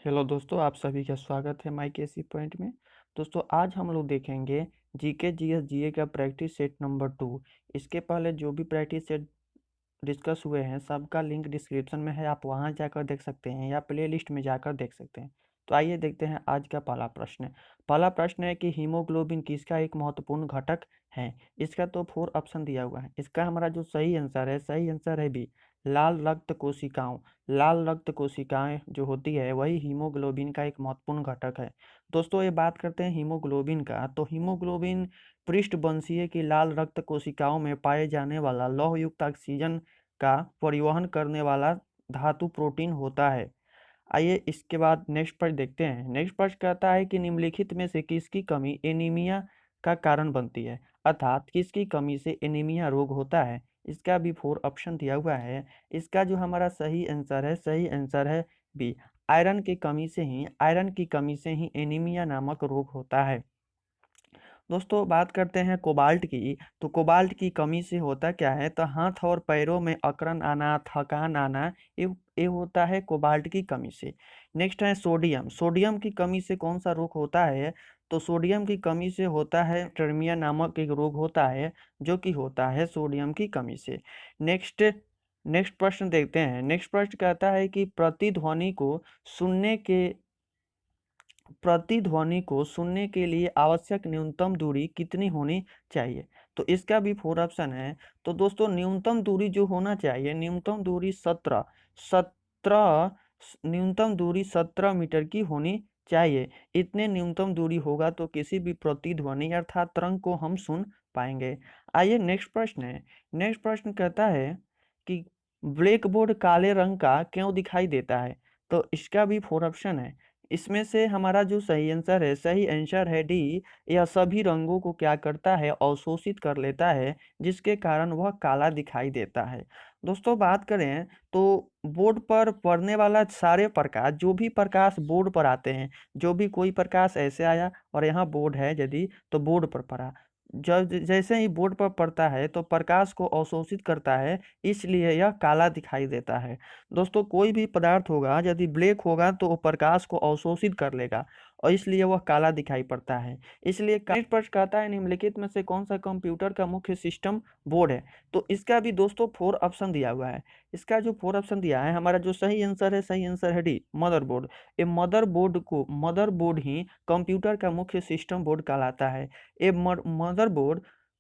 Hello दोस्तों, आप सभी का स्वागत है माई केसी पॉइंट में। दोस्तों, आज हम लोग देखेंगे जीके जीएस जीए का प्रैक्टिस सेट नंबर 2। इसके पहले जो भी प्रैक्टिस सेट डिस्कस हुए हैं सबका लिंक डिस्क्रिप्शन में है, आप वहां जाकर देख सकते हैं या प्ले लिस्ट में जाकर देख सकते हैं। तो आइए देखते हैं आज का पहला प्रश्न। पहला प्रश्न है कि हीमोग्लोबिन किसका एक महत्वपूर्ण घटक है। इसका तो 4 ऑप्शन दिया हुआ है। इसका हमारा जो सही आंसर है बी, लाल रक्त कोशिकाओं। लाल रक्त कोशिकाएं जो होती है वही हीमोग्लोबिन का एक महत्वपूर्ण घटक है। दोस्तों, ये बात करते हैं हीमोग्लोबिन का, तो हीमोग्लोबिन पृष्ठवंशीय की लाल रक्त कोशिकाओं में पाए जाने वाला लौह युक्त ऑक्सीजन का परिवहन करने वाला धातु प्रोटीन होता है। आइए इसके बाद नेक्स्ट प्रश्न देखते हैं। नेक्स्ट प्रश्न कहता है कि निम्नलिखित में से किसकी कमी एनीमिया का कारण बनती है, अर्थात किसकी कमी से एनीमिया रोग होता है। इसका भी 4 ऑप्शन दिया हुआ है। इसका जो हमारा सही आंसर है बी, आयरन की कमी से ही एनीमिया नामक रोग होता है। दोस्तों, बात करते हैं कोबाल्ट की, तो कोबाल्ट की कमी से होता क्या है, तो हाथ और पैरों में अकड़न आना, थकान आना, ये होता है कोबाल्ट की कमी से। नेक्स्ट है सोडियम। सोडियम की कमी से कौन सा रोग होता है, तो सोडियम की कमी से होता है टर्मिया नामक एक रोग होता है, जो कि होता है सोडियम की कमी से। नेक्स्ट नेक्स्ट प्रश्न देखते हैं। नेक्स्ट प्रश्न कहता है कि प्रतिध्वनि को सुनने के लिए आवश्यक न्यूनतम दूरी कितनी होनी चाहिए। तो इसका भी 4 ऑप्शन है। तो दोस्तों, न्यूनतम दूरी जो होना चाहिए, न्यूनतम दूरी 17 मीटर की होनी चाहिए। इतने न्यूनतम दूरी होगा तो किसी भी प्रतिध्वनि अर्थात तरंग को हम सुन पाएंगे। आइए नेक्स्ट प्रश्न है। नेक्स्ट प्रश्न कहता है कि ब्लैक बोर्ड काले रंग का क्यों दिखाई देता है। तो इसका भी 4 ऑप्शन है। इसमें से हमारा जो सही आंसर है डी, यह सभी रंगों को क्या करता है, अवशोषित कर लेता है, जिसके कारण वह काला दिखाई देता है। दोस्तों, बात करें तो बोर्ड पर पड़ने वाला सारे प्रकाश, जो भी प्रकाश बोर्ड पर आते हैं, जो भी कोई प्रकाश ऐसे आया और यहाँ बोर्ड है यदि, तो बोर्ड पर पड़ा, जब जैसे ही बोर्ड पर पड़ता है तो प्रकाश को अवशोषित करता है, इसलिए यह काला दिखाई देता है। दोस्तों, कोई भी पदार्थ होगा यदि ब्लैक होगा तो वो प्रकाश को अवशोषित कर लेगा और इसलिए वह काला दिखाई पड़ता है। इसलिए नेक्स्ट प्रश्न कहता है निम्नलिखित में से कौन सा कंप्यूटर का मुख्य सिस्टम बोर्ड है। तो इसका भी दोस्तों 4 ऑप्शन दिया हुआ है। इसका जो 4 ऑप्शन दिया है, हमारा जो सही आंसर है डी, मदरबोर्ड। ये मदरबोर्ड ही कंप्यूटर का मुख्य सिस्टम बोर्ड कहलाता है। ये मदरबोर्ड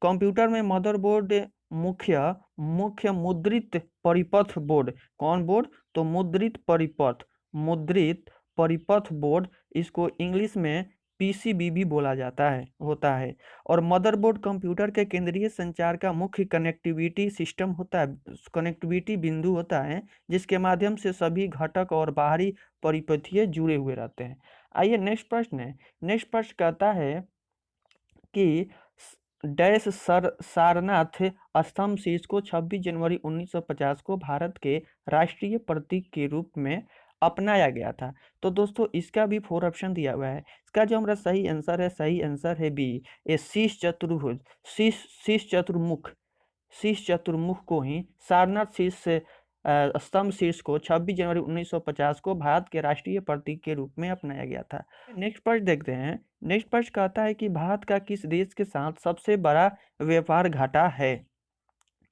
कंप्यूटर में मदरबोर्ड मुख्य मुख्य मुद्रित परिपथ बोर्ड, कौन बोर्ड, तो मुद्रित परिपथ बोर्ड, इसको इंग्लिश में पीसीबी भी बोला जाता है होता है। और मदरबोर्ड कंप्यूटर के केंद्रीय संचार का मुख्य कनेक्टिविटी सिस्टम होता है, कनेक्टिविटी बिंदु होता है, जिसके माध्यम से सभी घटक और बाहरी परिपथीय जुड़े हुए रहते हैं। आइए नेक्स्ट प्रश्न है। नेक्स्ट प्रश्न कहता है कि सारनाथ स्तंभ शीर्ष को 26 जनवरी 1950 को भारत के राष्ट्रीय प्रतीक के रूप में अपनाया गया था। तो दोस्तों, इसका भी 4 ऑप्शन दिया हुआ है। इसका जो हमारा सही आंसर है बी, ये शीश चतुर्मुख को ही सारनाथ स्तंभ शीर्ष को 26 जनवरी 1950 को भारत के राष्ट्रीय प्रतीक के रूप में अपनाया गया था। नेक्स्ट प्रश्न देखते हैं। नेक्स्ट प्रश्न कहता है कि भारत का किस देश के साथ सबसे बड़ा व्यापार घाटा है,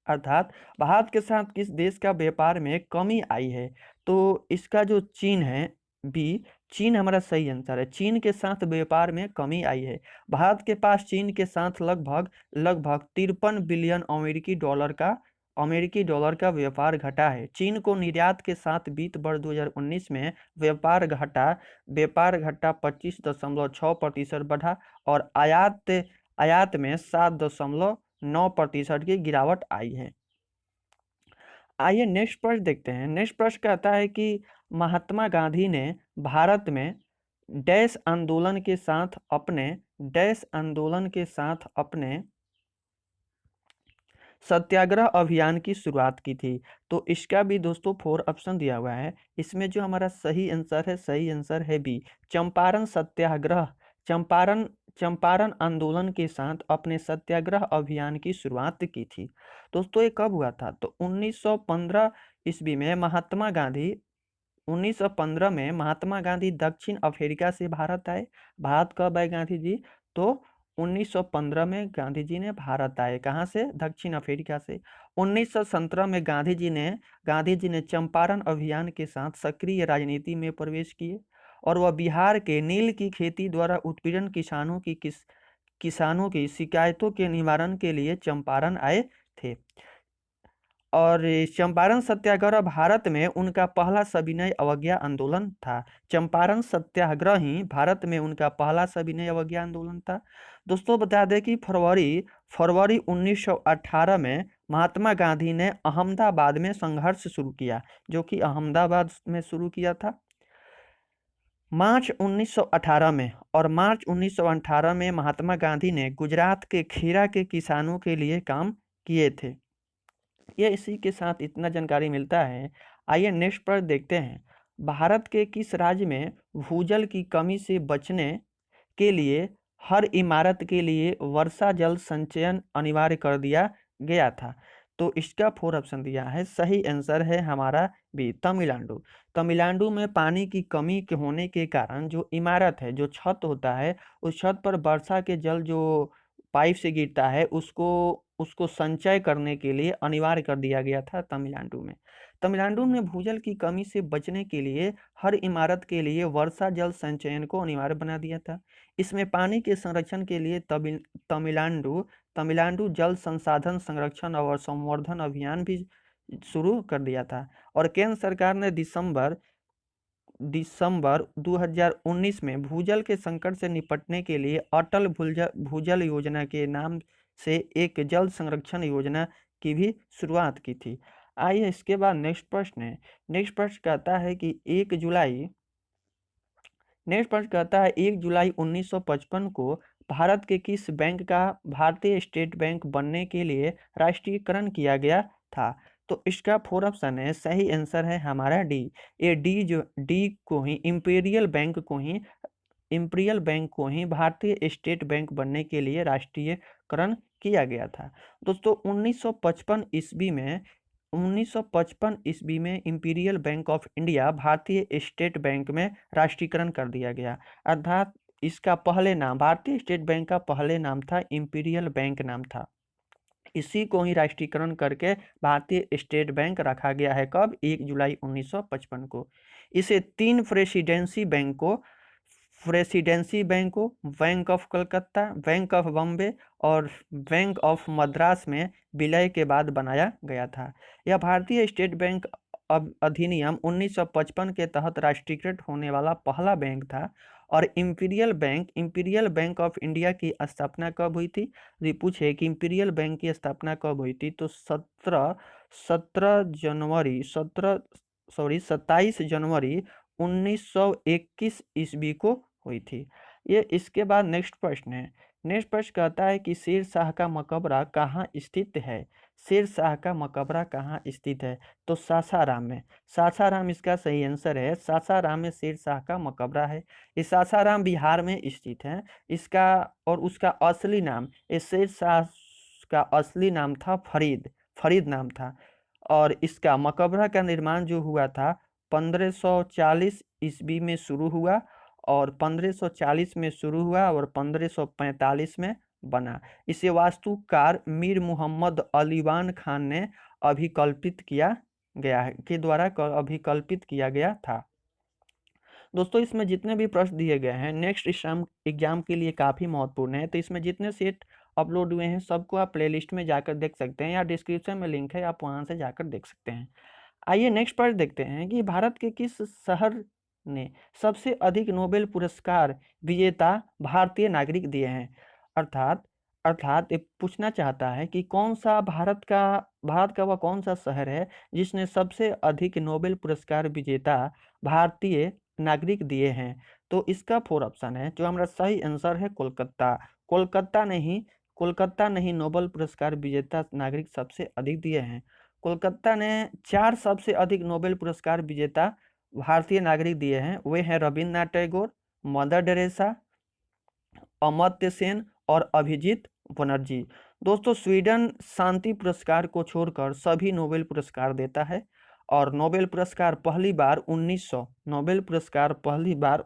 अर्थात भारत के साथ किस देश का व्यापार में कमी आई है। तो इसका जो चीन है बी, चीन हमारा सही आंसर है। चीन के साथ व्यापार में कमी आई है। भारत के पास चीन के साथ लगभग लगभग 53 बिलियन अमेरिकी डॉलर का व्यापार घटा है। चीन को निर्यात के साथ वित्त वर्ष 2019 में व्यापार घटा 25.6% बढ़ा और आयात में 7.9% की गिरावट आई है। आइए नेक्स्ट प्रश्न देखते हैं। नेक्स्ट प्रश्न कहता है कि महात्मा गांधी ने भारत में डैश आंदोलन के साथ अपने सत्याग्रह अभियान की शुरुआत की थी। तो इसका भी दोस्तों 4 ऑप्शन दिया हुआ है। इसमें जो हमारा सही आंसर है बी, चंपारण सत्याग्रह। चंपारण आंदोलन के साथ अपने सत्याग्रह अभियान की शुरुआत की थी। दोस्तों, ये कब हुआ था, तो 1915 ईस्वी में महात्मा गांधी 1915 में महात्मा गांधी दक्षिण अफ्रीका से भारत आए। भारत कब आए गांधी जी? तो 1915 में गांधी जी ने भारत आए। कहाँ से? दक्षिण अफ्रीका से। 1917 में गांधी जी ने चंपारण अभियान के साथ सक्रिय राजनीति में प्रवेश किए और वह बिहार के नील की खेती द्वारा उत्पीड़न किसानों की शिकायतों के निवारण के लिए चंपारण आए थे। और चंपारण सत्याग्रह भारत में उनका पहला सविनय अवज्ञा आंदोलन था। चंपारण सत्याग्रह ही भारत में उनका पहला सविनय अवज्ञा आंदोलन था। दोस्तों बता दें कि फरवरी 1918 में महात्मा गांधी ने अहमदाबाद में संघर्ष शुरू किया, जो कि अहमदाबाद में शुरू किया था। मार्च 1918 में और मार्च 1918 में महात्मा गांधी ने गुजरात के खेरा के किसानों के लिए काम किए थे। ये इसी के साथ इतना जानकारी मिलता है। आइए नेक्स्ट पर देखते हैं। भारत के किस राज्य में भूजल की कमी से बचने के लिए हर इमारत के लिए वर्षा जल संचयन अनिवार्य कर दिया गया था? तो इसका 4 ऑप्शन दिया है। सही आंसर है हमारा बी, तमिलनाडु। तमिलनाडु में पानी की कमी के होने के कारण जो इमारत है, जो छत होता है, उस छत पर वर्षा के जल जो पाइप से गिरता है उसको संचय करने के लिए अनिवार्य कर दिया गया था तमिलनाडु में। तमिलनाडु ने भूजल की कमी से बचने के लिए हर इमारत के लिए वर्षा जल संचयन को अनिवार्य बना दिया था। इसमें पानी के संरक्षण के लिए तमिलनाडु जल संसाधन संरक्षण और संवर्धन अभियान भी शुरू कर दिया था। और केंद्र सरकार ने दिसंबर 2019 में भूजल के संकट से निपटने के लिए अटल भूजल योजना के नाम से एक जल संरक्षण योजना की भी शुरुआत की थी। आइए इसके बाद नेक्स्ट प्रश्न कहता है कि 1 जुलाई 1955 को भारत के किस बैंक का भारतीय स्टेट बैंक बनने के लिए राष्ट्रीयकरण किया गया था? तो इसका 4 ऑप्शन है। सही आंसर है हमारा डी। ये डी को ही इंपीरियल बैंक को ही भारतीय स्टेट बैंक बनने के लिए राष्ट्रीयकरण किया गया था। दोस्तों 1955 ईस्वी में इंपीरियल बैंक ऑफ इंडिया भारतीय स्टेट बैंक में राष्ट्रीयकरण कर दिया गया। अर्थात इसका पहले नाम, भारतीय स्टेट बैंक का पहले नाम था इंपीरियल बैंक नाम था। इसी को ही राष्ट्रीयकरण करके भारतीय स्टेट बैंक रखा गया है। कब? 1 जुलाई 1955 को। इसे 3 प्रेसिडेंसी बैंकों bank of Calcutta, bank of Bombay और बैंक ऑफ मद्रास में विलय के बाद बनाया गया था। यह भारतीय स्टेट बैंक अधिनियम 1955 के तहत राष्ट्रीयकृत होने वाला पहला बैंक था। और इंपीरियल बैंक ऑफ इंडिया की स्थापना कब हुई थी? ये पूछे कि इंपीरियल बैंक की स्थापना कब हुई थी, तो 27 जनवरी 1921 ईस्वी को हुई थी। ये इसके बाद नेक्स्ट प्रश्न कहता है कि शेर शाह का मकबरा कहाँ स्थित है? शेर शाह का मकबरा कहाँ स्थित है? तो सासाराम में। सासाराम इसका सही आंसर है। सासाराम में शेर शाह का मकबरा है। ये सासाराम बिहार में स्थित है। इसका और उसका असली नाम, इस शेर शाह का असली नाम था फरीद नाम था। और इसका मकबरा का निर्माण जो हुआ था 1540 ईस्वी में शुरू हुआ और 1540 में शुरू हुआ और 1545 में बना। इसे वास्तुकार मीर मोहम्मद अलीवान खान ने अभिकल्पित किया गया था। दोस्तों इसमें जितने भी प्रश्न दिए गए हैं नेक्स्ट एग्जाम के लिए काफ़ी महत्वपूर्ण है। तो इसमें जितने सेट अपलोड हुए हैं सबको आप प्लेलिस्ट में जाकर देख सकते हैं या डिस्क्रिप्शन में लिंक है, आप वहां से जाकर देख सकते हैं। आइए नेक्स्ट प्रश्न देखते हैं कि भारत के किस शहर ने सबसे अधिक नोबेल पुरस्कार विजेता भारतीय नागरिक दिए हैं? अर्थात ये पूछना चाहता है कि भारत का वह कौन सा शहर है जिसने सबसे अधिक नोबेल पुरस्कार विजेता भारतीय नागरिक दिए हैं? तो इसका 4 ऑप्शन है। जो हमारा सही आंसर है कोलकाता नहीं नोबेल पुरस्कार विजेता नागरिक सबसे अधिक दिए हैं। कोलकाता ने 4 सबसे अधिक नोबेल पुरस्कार विजेता भारतीय नागरिक दिए हैं। वे हैं रविन्द्रनाथ टैगोर, मदर टेरेसा, अमर्त्य सेन और अभिजीत बनर्जी। दोस्तों स्वीडन शांति पुरस्कार को छोड़कर सभी नोबेल पुरस्कार देता है और नोबेल पुरस्कार पहली बार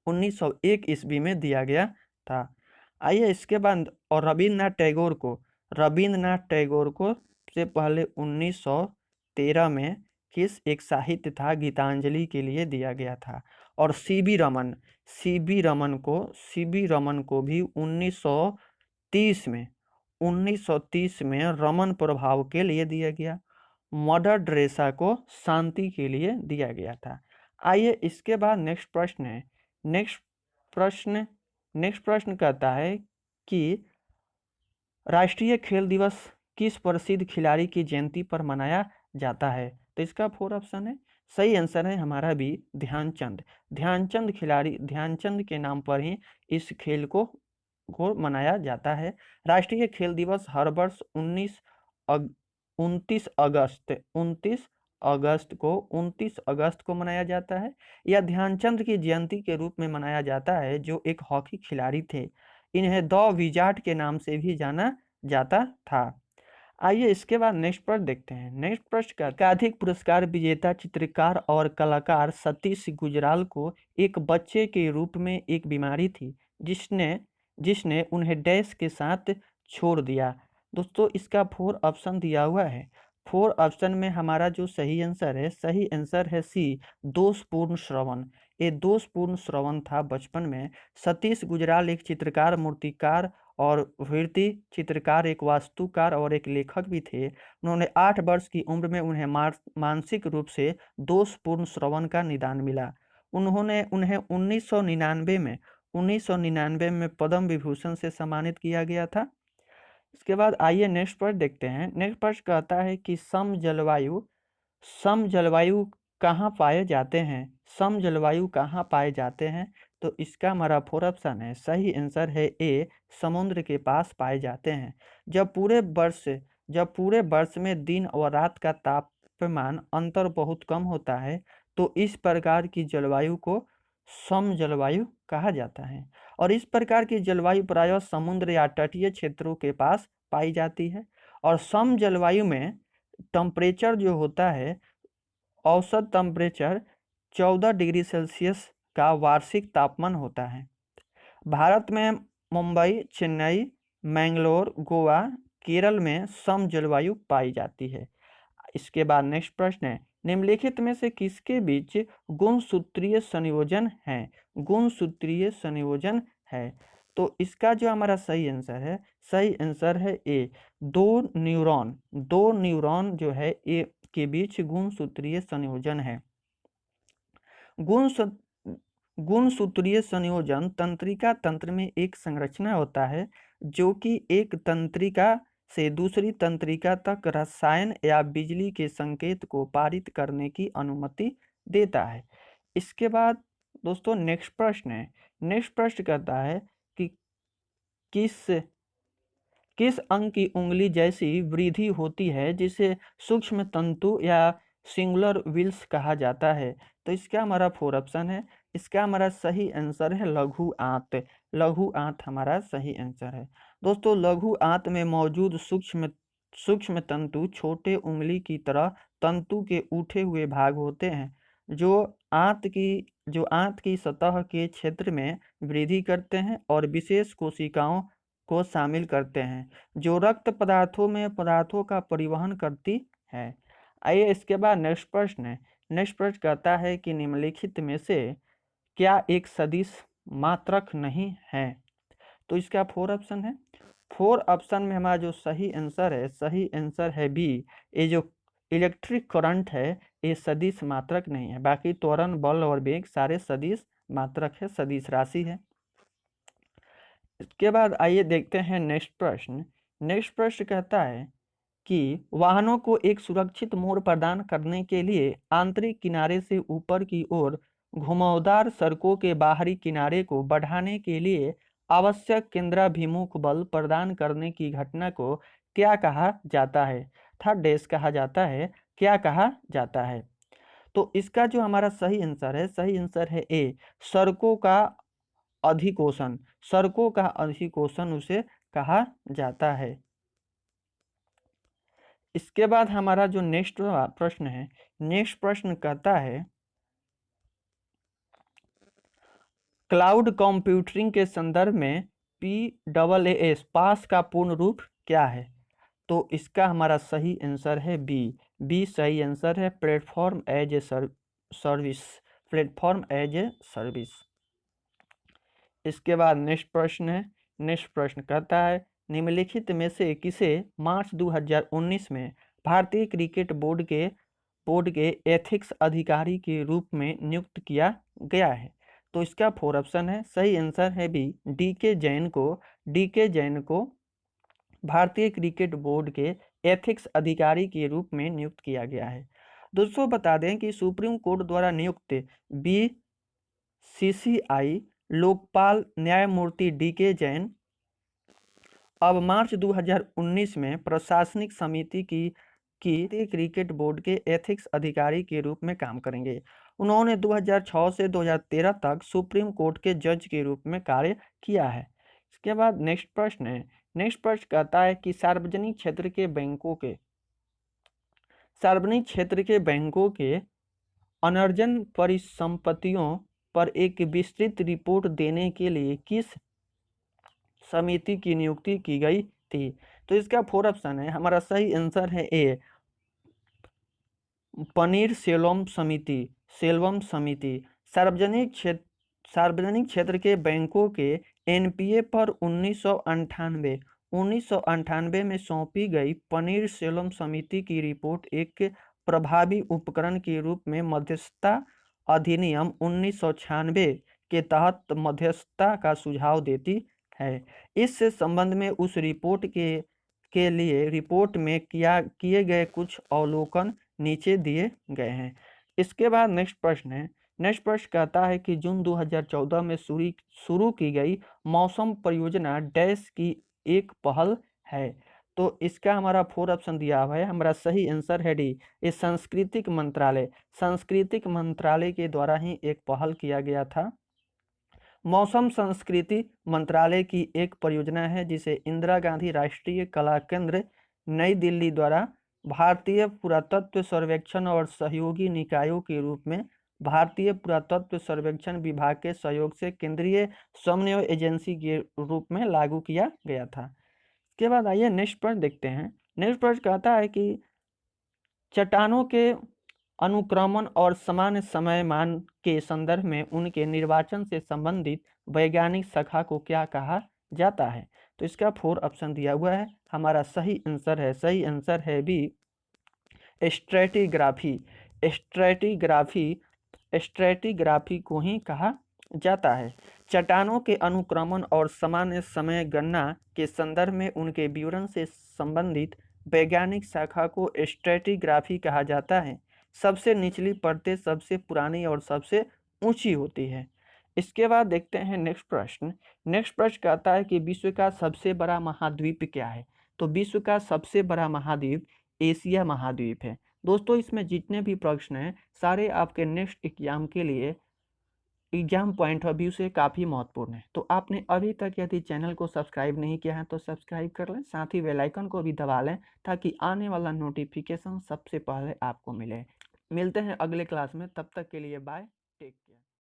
1901 ईस्वी में दिया गया था। आइए इसके बाद, और रविन्द्रनाथ टैगोर को से पहले 1913 में किस एक साहित्य था गीतांजलि के लिए दिया गया था। और सीबी रमन को भी 1930 में रमन प्रभाव के लिए दिया गया। मदर टेरेसा को शांति के लिए दिया गया था। आइए इसके बाद नेक्स्ट प्रश्न कहता है कि राष्ट्रीय खेल दिवस किस प्रसिद्ध खिलाड़ी की जयंती पर मनाया जाता है। तो इसका 4 ऑप्शन है। सही आंसर है हमारा भी ध्यानचंद के नाम पर ही इस खेल को मनाया जाता है। राष्ट्रीय खेल दिवस हर वर्ष 29 अगस्त को मनाया जाता है। यह ध्यानचंद की जयंती के रूप में मनाया जाता है, जो एक हॉकी खिलाड़ी थे। इन्हें द विजार्ड के नाम से भी जाना जाता था। आइए इसके बाद नेक्स्ट प्रश्न देखते हैं। नेक्स्ट प्रश्न का एकाधिक पुरस्कार विजेता चित्रकार और कलाकार सतीश गुजराल को एक बच्चे के रूप में एक बीमारी थी जिसने उन्हें डैश के साथ छोड़ दिया। दोस्तों इसका 4 ऑप्शन दिया हुआ है। 4 ऑप्शन में हमारा जो सही आंसर है सी, दोषपूर्ण श्रवण। ये दोषपूर्ण श्रवण था बचपन में। सतीश गुजराल एक चित्रकार, मूर्तिकार और वृत्ति चित्रकार, एक वास्तुकार और एक लेखक भी थे। उन्होंने 8 वर्ष की उम्र में उन्हें मानसिक रूप से दोषपूर्ण श्रवण का निदान मिला। उन्हें 1999 में पद्म विभूषण से सम्मानित किया गया था। इसके बाद आइए नेक्स्ट प्रश्न देखते हैं। नेक्स्ट प्रश्न कहता है कि सम जलवायु कहाँ पाए जाते हैं। तो इसका हमारा 4 ऑप्शन है। सही आंसर है ए, समुद्र के पास पाए जाते हैं। जब पूरे वर्ष में दिन और रात का तापमान अंतर बहुत कम होता है तो इस प्रकार की जलवायु को सम जलवायु कहा जाता है। और इस प्रकार की जलवायु प्रायः समुद्र या तटीय क्षेत्रों के पास पाई जाती है। और सम जलवायु में टेम्परेचर जो होता है, औसत टेम्परेचर 14 डिग्री सेल्सियस का वार्षिक तापमान होता है। भारत में मुंबई, चेन्नई, मैंगलोर, गोवा, केरल में सम जलवायु पाई जाती है। इसके बाद नेक्स्ट प्रश्न है, निम्नलिखित में से किसके बीच गुणसूत्रीय संयोजन है। तो इसका जो हमारा सही आंसर है ए, दो न्यूरॉन जो है ए के बीच गुणसूत्रीय संयोजन है। गुणसूत्रीय संयोजन तंत्रिका तंत्र में एक संरचना होता है जो कि एक तंत्रिका से दूसरी तंत्रिका तक रसायन या बिजली के संकेत को पारित करने की अनुमति देता है। इसके बाद दोस्तों नेक्स्ट प्रश्न कहता है कि किस अंग की उंगली जैसी वृद्धि होती है जिसे सूक्ष्म तंतु या सिंगुलर विल्स कहा जाता है। तो इसका हमारा 4 ऑप्शन है। इसका हमारा सही आंसर है लघु आंत हमारा सही आंसर है। दोस्तों लघु आंत में मौजूद सूक्ष्म तंतु छोटे उंगली की तरह तंतु के उठे हुए भाग होते हैं जो आंत की सतह के क्षेत्र में वृद्धि करते हैं और विशेष कोशिकाओं को शामिल करते हैं जो रक्त पदार्थों में पदार्थों का परिवहन करती है। आइए इसके बाद नेक्स्ट प्रश्न कहता है कि निम्नलिखित में से क्या एक सदिश मात्रक नहीं है। तो इसका 4 ऑप्शन है। 4 ऑप्शन में हमारा जो सही आंसर है बी, ये जो इलेक्ट्रिक करंट है ये सदिश मात्रक नहीं है। बाकी त्वरण, बल और वेग सारे सदिश मात्रक है, सदिश राशि है। इसके बाद आइए देखते हैं नेक्स्ट प्रश्न कहता है कि वाहनों को एक सुरक्षित मोड़ प्रदान करने के लिए आंतरिक किनारे से ऊपर की ओर घुमावदार सड़कों के बाहरी किनारे को बढ़ाने के लिए आवश्यक केंद्राभिमुख बल प्रदान करने की घटना को क्या कहा जाता है। थर्ड डैश कहा जाता है, क्या कहा जाता है। तो इसका जो हमारा सही आंसर है ए, सड़कों का अधिकोषण उसे कहा जाता है। इसके बाद हमारा जो नेक्स्ट प्रश्न है, नेक्स्ट प्रश्न कहता है क्लाउड कंप्यूटिंग के संदर्भ में PaaS पास का पूर्ण रूप क्या है? तो इसका हमारा सही आंसर है बी सही आंसर है, platform as a service, platform as a service. इसके बाद नेक्स्ट प्रश्न है, नेक्स्ट प्रश्न कहता है निम्नलिखित में से किसे मार्च 2019 में भारतीय क्रिकेट बोर्ड के एथिक्स अधिकारी के रूप में नियुक्त किया गया है? तो इसका 4 ऑप्शन है, सही आंसर है बी डी के जैन को भारतीय क्रिकेट बोर्ड के एथिक्स अधिकारी के रूप में नियुक्त किया गया है। दोस्तों बता दें कि सुप्रीम कोर्ट द्वारा नियुक्त BCCI लोकपाल न्यायमूर्ति DK जैन अब मार्च 2019 में प्रशासनिक समिति की क्रिकेट बोर्ड के एथिक्स अधिकारी के रूप में काम करेंगे। उन्होंने 2006 से 2013 तक सुप्रीम कोर्ट के जज के रूप में कार्य किया है। इसके बाद नेक्स्ट प्रश्न है, नेक्स्ट प्रश्न कहता है कि सार्वजनिक क्षेत्र के बैंकों के अनर्जन परिसंपत्तियों पर एक विस्तृत रिपोर्ट देने के लिए किस समिति की नियुक्ति की गई थी? तो इसका 4 ऑप्शन है, हमारा सही आंसर है ए पनीरसेल्वम समिति। सार्वजनिक क्षेत्र के बैंकों के NPA पर 1998 में सौंपी गई पनीरसेल्वम समिति की रिपोर्ट एक प्रभावी उपकरण के रूप में मध्यस्थता अधिनियम 1996 के तहत मध्यस्थता का सुझाव देती है। इस संबंध में उस रिपोर्ट के लिए रिपोर्ट में किए गए कुछ अवलोकन नीचे दिए गए हैं। इसके बाद नेक्स्ट प्रश्न है, नेक्स्ट प्रश्न कहता है कि जून 2014 में शुरू की गई मौसम परियोजना डैश की एक पहल है। तो इसका हमारा 4 ऑप्शन दिया हुआ है, हमारा सही आंसर है डी ये सांस्कृतिक मंत्रालय के द्वारा ही एक पहल किया गया था। मौसम संस्कृति मंत्रालय की एक परियोजना है जिसे इंदिरा गांधी राष्ट्रीय कला केंद्र नई दिल्ली द्वारा भारतीय पुरातत्व सर्वेक्षण और सहयोगी निकायों के रूप में भारतीय पुरातत्व सर्वेक्षण विभाग के सहयोग से केंद्रीय समन्वय एजेंसी के रूप में लागू किया गया था। इसके बाद आइए नेक्स्ट प्रश्न देखते हैं। नेक्स्ट प्रश्न कहता है कि चट्टानों के अनुक्रमण और सामान्य समय मान के संदर्भ में उनके निर्वाचन से संबंधित वैज्ञानिक शाखा को क्या कहा जाता है? तो इसका 4 ऑप्शन दिया हुआ है, हमारा सही आंसर है बी स्ट्रैटिग्राफी को ही कहा जाता है। चट्टानों के अनुक्रमण और सामान्य समय गणना के संदर्भ में उनके विवरण से संबंधित वैज्ञानिक शाखा को स्ट्रैटिग्राफी कहा जाता है। सबसे निचली परतें सबसे पुरानी और सबसे ऊंची होती है। इसके बाद देखते हैं नेक्स्ट प्रश्न कहता है कि विश्व का सबसे बड़ा महाद्वीप क्या है? तो विश्व का सबसे बड़ा महाद्वीप एशिया महाद्वीप है। दोस्तों इसमें जितने भी प्रश्न हैं सारे आपके नेक्स्ट एग्जाम के लिए एग्जाम पॉइंट ऑफ व्यू से काफ़ी महत्वपूर्ण है। तो आपने अभी तक यदि चैनल को सब्सक्राइब नहीं किया है तो सब्सक्राइब कर लें, साथ ही बेल आइकन को भी दबा लें ताकि आने वाला नोटिफिकेशन सबसे पहले आपको मिले। मिलते हैं अगले क्लास में, तब तक के लिए बाय।